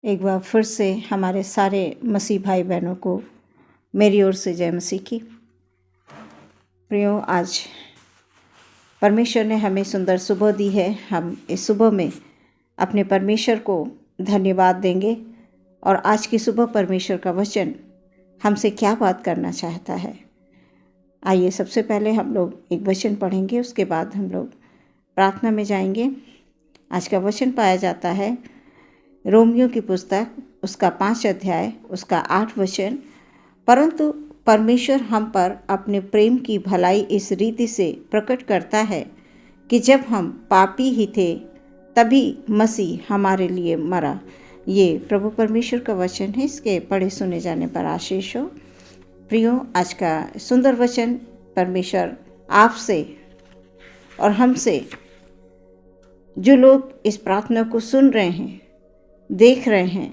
एक बार फिर से हमारे सारे मसीह भाई बहनों को मेरी ओर से जय मसीह की। प्रियो, आज परमेश्वर ने हमें सुंदर सुबह दी है। हम इस सुबह में अपने परमेश्वर को धन्यवाद देंगे और आज की सुबह परमेश्वर का वचन हमसे क्या बात करना चाहता है। आइए सबसे पहले हम लोग एक वचन पढ़ेंगे, उसके बाद हम लोग प्रार्थना में जाएंगे। आज का वचन पाया जाता है रोमियो की पुस्तक, उसका 5 अध्याय, उसका 8 वचन। परंतु परमेश्वर हम पर अपने प्रेम की भलाई इस रीति से प्रकट करता है कि जब हम पापी ही थे तभी मसीह हमारे लिए मरा। ये प्रभु परमेश्वर का वचन है। इसके पढ़े सुने जाने पर आशीष हो। प्रियो, आज का सुंदर वचन परमेश्वर आपसे और हमसे, जो लोग इस प्रार्थना को सुन रहे हैं, देख रहे हैं,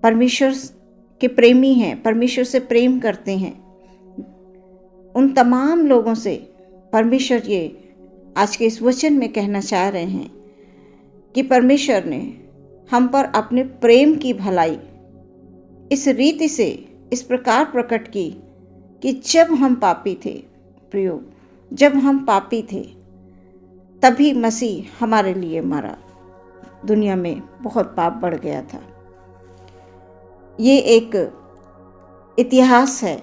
परमेश्वर के प्रेमी हैं, परमेश्वर से प्रेम करते हैं, उन तमाम लोगों से परमेश्वर ये आज के इस वचन में कहना चाह रहे हैं कि परमेश्वर ने हम पर अपने प्रेम की भलाई इस रीति से इस प्रकार प्रकट की कि जब हम पापी थे, प्रियो, जब हम पापी थे तभी मसीह हमारे लिए मरा। दुनिया में बहुत पाप बढ़ गया था। ये एक इतिहास है।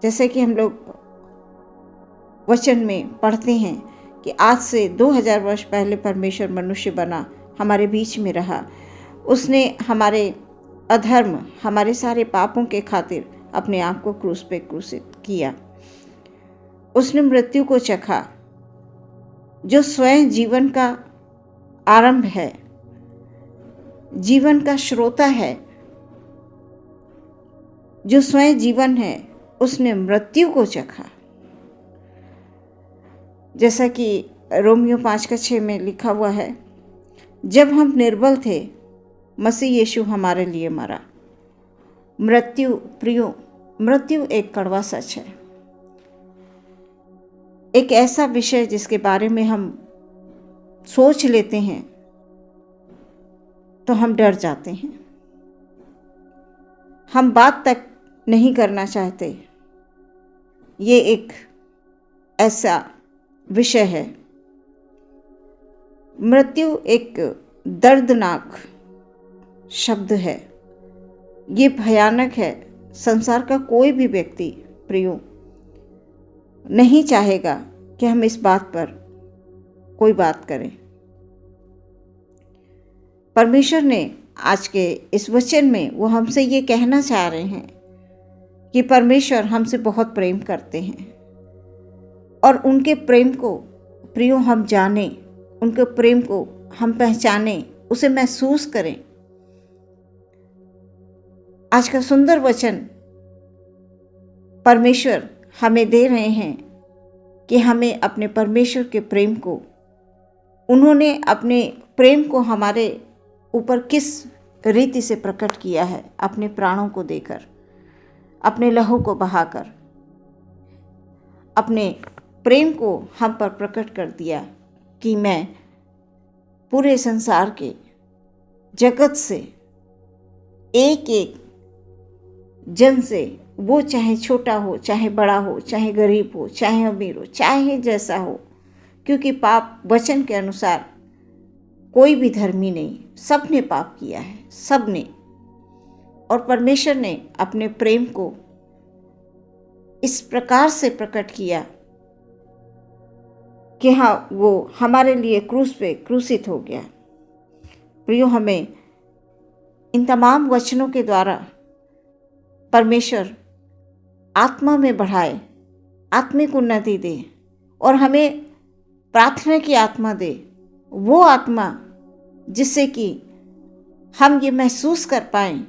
जैसे कि हम लोग वचन में पढ़ते हैं कि आज से 2000 वर्ष पहले परमेश्वर मनुष्य बना, हमारे बीच में रहा। उसने हमारे अधर्म, हमारे सारे पापों के खातिर अपने आप को क्रूस पे क्रूसित किया। उसने मृत्यु को चखा, जो स्वयं जीवन का आरंभ है, जीवन का श्रोता है, जो स्वयं जीवन है, उसने मृत्यु को चखा। जैसा कि रोमियो 5:6 में लिखा हुआ है, जब हम निर्बल थे मसीह यीशु हमारे लिए मरा। मृत्यु, प्रियो, मृत्यु एक कड़वा सच है, एक ऐसा विषय जिसके बारे में हम सोच लेते हैं तो हम डर जाते हैं, हम बात तक नहीं करना चाहते। ये एक ऐसा विषय है। मृत्यु एक दर्दनाक शब्द है, ये भयानक है। संसार का कोई भी व्यक्ति, प्रियो, नहीं चाहेगा कि हम इस बात पर कोई बात करें। परमेश्वर ने आज के इस वचन में वो हमसे ये कहना चाह रहे हैं कि परमेश्वर हमसे बहुत प्रेम करते हैं और उनके प्रेम को, प्रियो, हम जाने, उनके प्रेम को हम पहचाने, उसे महसूस करें। आज का सुंदर वचन परमेश्वर हमें दे रहे हैं कि हमें अपने परमेश्वर के प्रेम को, उन्होंने अपने प्रेम को हमारे ऊपर किस रीति से प्रकट किया है, अपने प्राणों को देकर, अपने लहू को बहाकर, अपने प्रेम को हम पर प्रकट कर दिया कि मैं पूरे संसार के जगत से एक एक जन से, वो चाहे छोटा हो, चाहे बड़ा हो, चाहे गरीब हो, चाहे अमीर हो, चाहे जैसा हो, क्योंकि पाप वचन के अनुसार कोई भी धर्मी नहीं, सबने पाप किया है, सबने। और परमेश्वर ने अपने प्रेम को इस प्रकार से प्रकट किया कि हाँ, वो हमारे लिए क्रूस पे क्रूसित हो गया। प्रियो, हमें इन तमाम वचनों के द्वारा परमेश्वर आत्मा में बढ़ाए, आत्मिक उन्नति दे और हमें प्रार्थना की आत्मा दे, वो आत्मा जिससे कि हम ये महसूस कर पाएं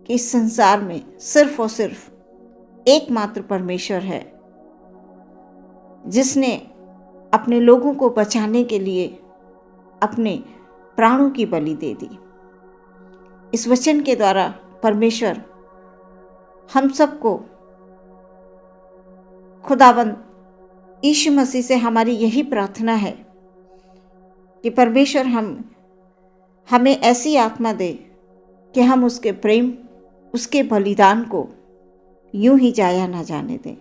कि इस संसार में सिर्फ और सिर्फ एकमात्र परमेश्वर है, जिसने अपने लोगों को बचाने के लिए अपने प्राणों की बलि दे दी। इस वचन के द्वारा परमेश्वर हम सबको, खुदावंद यीशु मसीह से हमारी यही प्रार्थना है कि परमेश्वर हमें ऐसी आत्मा दे कि हम उसके प्रेम, उसके बलिदान को यूं ही जाया ना जाने दें।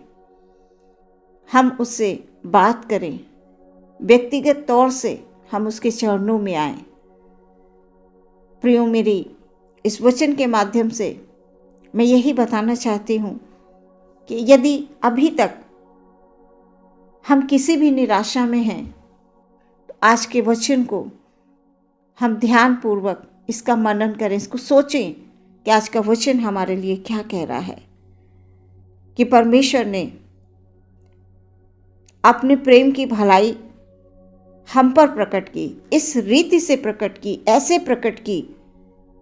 हम उससे बात करें, व्यक्तिगत तौर से हम उसके चरणों में आएं। प्रियो, मेरी इस वचन के माध्यम से मैं यही बताना चाहती हूँ कि यदि अभी तक हम किसी भी निराशा में हैं, तो आज के वचन को हम ध्यानपूर्वक इसका मनन करें, इसको सोचें कि आज का वचन हमारे लिए क्या कह रहा है। कि परमेश्वर ने अपने प्रेम की भलाई हम पर प्रकट की, इस रीति से प्रकट की, ऐसे प्रकट की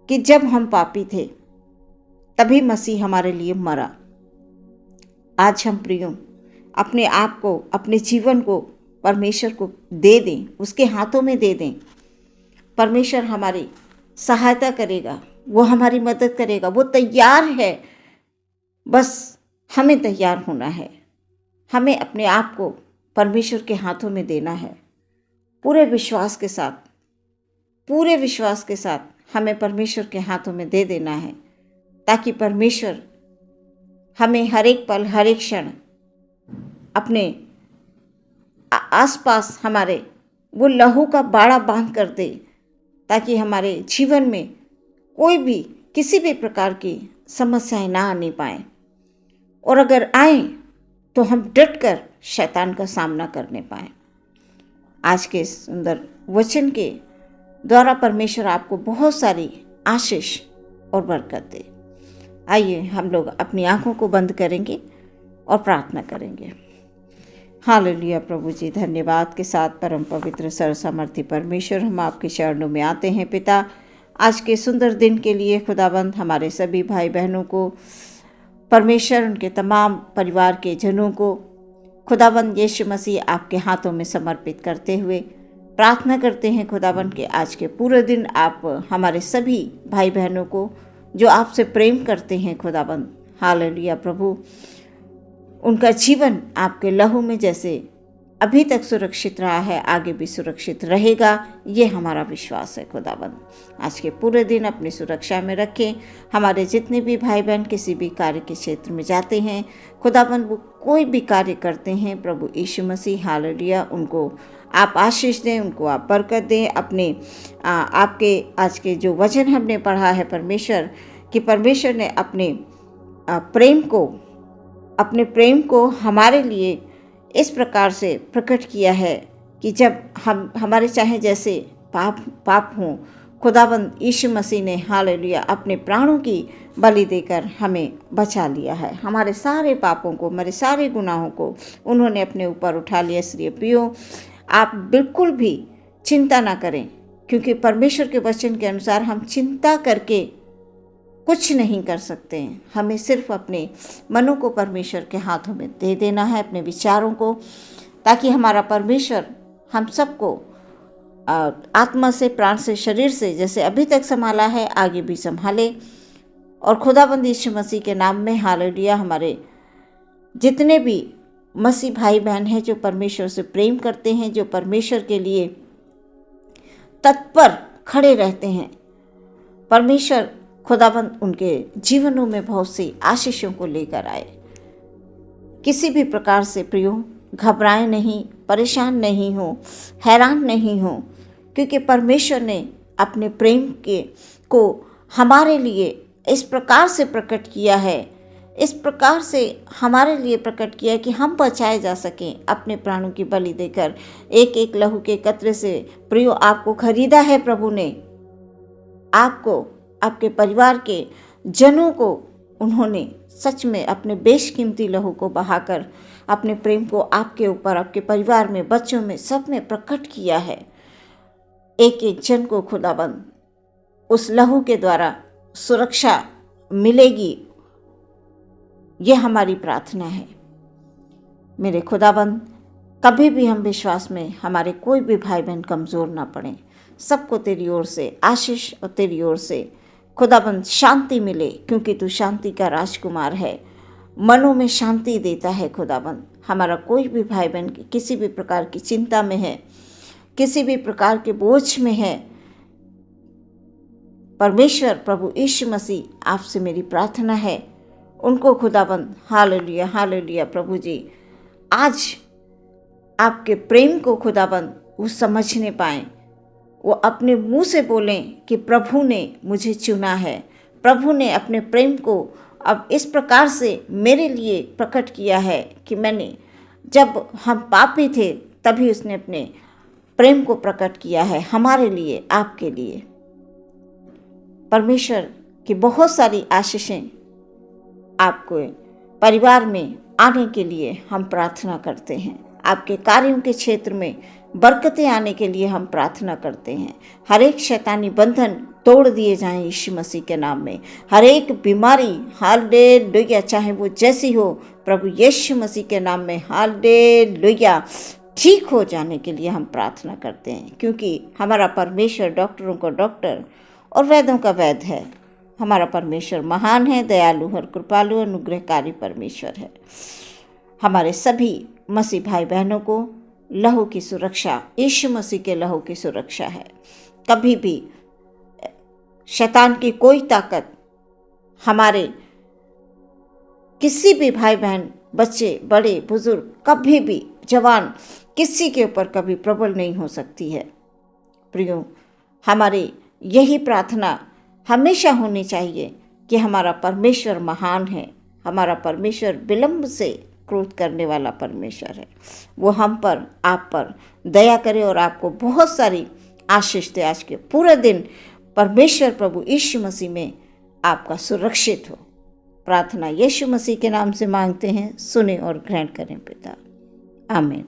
कि जब हम पापी थे तभी मसीह हमारे लिए मरा। आज हम प्रियो अपने आप को, अपने जीवन को परमेश्वर को दे दें, उसके हाथों में दे दें। परमेश्वर हमारी सहायता करेगा, वो हमारी मदद करेगा, वो तैयार है। बस हमें तैयार होना है, हमें अपने आप को परमेश्वर के हाथों में देना है। पूरे विश्वास के साथ, पूरे विश्वास के साथ हमें परमेश्वर के हाथों में दे देना है, ताकि परमेश्वर हमें हर एक पल, हर एक क्षण अपने आसपास हमारे वो लहू का बाड़ा बांध कर दे, ताकि हमारे जीवन में कोई भी, किसी भी प्रकार की समस्याएं ना आने पाए, और अगर आए तो हम डटकर शैतान का सामना करने पाए। आज के सुंदर वचन के द्वारा परमेश्वर आपको बहुत सारी आशीष और बरकत दे। आइए हम लोग अपनी आंखों को बंद करेंगे और प्रार्थना करेंगे। हालेलुया। प्रभु जी, धन्यवाद के साथ परम पवित्र सर्वसामर्थी परमेश्वर, हम आपके चरणों में आते हैं पिता, आज के सुंदर दिन के लिए। खुदाबंद, हमारे सभी भाई बहनों को परमेश्वर, उनके तमाम परिवार के जनों को खुदाबंद यीशु मसीह आपके हाथों में समर्पित करते हुए प्रार्थना करते हैं खुदाबंद के आज के पूरे दिन आप हमारे सभी भाई बहनों को जो आपसे प्रेम करते हैं खुदाबंद, हालेलुया प्रभु, उनका जीवन आपके लहू में जैसे अभी तक सुरक्षित रहा है, आगे भी सुरक्षित रहेगा, ये हमारा विश्वास है खुदाबंद। आज के पूरे दिन अपनी सुरक्षा में रखें। हमारे जितने भी भाई बहन किसी भी कार्य के क्षेत्र में जाते हैं खुदाबंद, वो कोई भी कार्य करते हैं, प्रभु यीशु मसीह हालेलुया, उनको आप आशीष दें, उनको आप बरकत दें। अपने आपके आज के जो वचन हमने पढ़ा है परमेश्वर, कि परमेश्वर ने अपने प्रेम को हमारे लिए इस प्रकार से प्रकट किया है कि जब हमारे चाहे जैसे पाप हों, खुदाबंद यीशु मसीह ने हालेलुया अपने प्राणों की बलि देकर हमें बचा लिया है। हमारे सारे पापों को, हमारे सारे गुनाहों को उन्होंने अपने ऊपर उठा लिया। इसलिए प्रियो, आप बिल्कुल भी चिंता ना करें, क्योंकि परमेश्वर के वचन के अनुसार हम चिंता करके कुछ नहीं कर सकते हैं। हमें सिर्फ अपने मनों को परमेश्वर के हाथों में दे देना है, अपने विचारों को, ताकि हमारा परमेश्वर हम सबको आत्मा से, प्राण से, शरीर से जैसे अभी तक संभाला है आगे भी संभाले। और खुदाबंद यीशु मसीह के नाम में हालेलुया, हमारे जितने भी मसीह भाई बहन हैं जो परमेश्वर से प्रेम करते हैं, जो परमेश्वर के लिए तत्पर खड़े रहते हैं, परमेश्वर खुदाबंद उनके जीवनों में बहुत सी आशीषों को लेकर आए। किसी भी प्रकार से प्रियो घबराएं नहीं, परेशान नहीं हो, हैरान नहीं हो, क्योंकि परमेश्वर ने अपने प्रेम को हमारे लिए इस प्रकार से प्रकट किया है, इस प्रकार से हमारे लिए प्रकट किया है कि हम बचाए जा सकें अपने प्राणों की बलि देकर। एक एक लहू के कतरे से प्रियो आपको खरीदा है प्रभु ने, आपको, आपके परिवार के जनों को उन्होंने सच में अपने बेशकीमती लहू को बहाकर अपने प्रेम को आपके ऊपर, आपके परिवार में, बच्चों में, सब में प्रकट किया है। एक एक जन को खुदाबंद उस लहू के द्वारा सुरक्षा मिलेगी, यह हमारी प्रार्थना है। मेरे खुदाबंद, कभी भी हम विश्वास में हमारे कोई भी भाई बहन कमज़ोर ना पड़े। सबको तेरी ओर से आशीष और तेरी ओर से खुदाबंद शांति मिले, क्योंकि तू शांति का राजकुमार है, मनों में शांति देता है खुदाबंद। हमारा कोई भी भाई बहन किसी भी प्रकार की चिंता में है, किसी भी प्रकार के बोझ में है, परमेश्वर प्रभु यीशु मसीह आपसे मेरी प्रार्थना है, उनको खुदाबंद हालेलुया हालेलुया प्रभु जी आज आपके प्रेम को खुदाबंद वो समझने पाएं, वो अपने मुंह से बोलें कि प्रभु ने मुझे चुना है, प्रभु ने अपने प्रेम को अब इस प्रकार से मेरे लिए प्रकट किया है कि मैंने जब हम पापी थे तभी उसने अपने प्रेम को प्रकट किया है हमारे लिए, आपके लिए। परमेश्वर की बहुत सारी आशीषें आपको परिवार में आने के लिए हम प्रार्थना करते हैं। आपके कार्यों के क्षेत्र में बरकतें आने के लिए हम प्रार्थना करते हैं। हर एक शैतानी बंधन तोड़ दिए जाएं यीशु मसीह के नाम में। हर एक बीमारी हालेलुया चाहे वो जैसी हो प्रभु यीशु मसीह के नाम में हालेलुया ठीक हो जाने के लिए हम प्रार्थना करते हैं, क्योंकि हमारा परमेश्वर डॉक्टरों का डॉक्टर और वैद्यों का वैद्य है। हमारा परमेश्वर महान है, दयालु और कृपालु अनुग्रहकारी परमेश्वर है। हमारे सभी मसीह भाई बहनों को लहू की सुरक्षा, यीशु मसीह के लहू की सुरक्षा है। कभी भी शैतान की कोई ताकत हमारे किसी भी भाई बहन, बच्चे, बड़े, बुजुर्ग, कभी भी जवान, किसी के ऊपर कभी प्रबल नहीं हो सकती है। प्रियो, हमारी यही प्रार्थना हमेशा होनी चाहिए कि हमारा परमेश्वर महान है, हमारा परमेश्वर विलंब से क्रोध करने वाला परमेश्वर है। वो हम पर, आप पर दया करे और आपको बहुत सारी आशीष दे। आज के पूरे दिन परमेश्वर प्रभु यीशु मसीह में आपका सुरक्षित हो। प्रार्थना यीशु मसीह के नाम से मांगते हैं, सुने और ग्रहण करें पिता, आमीन।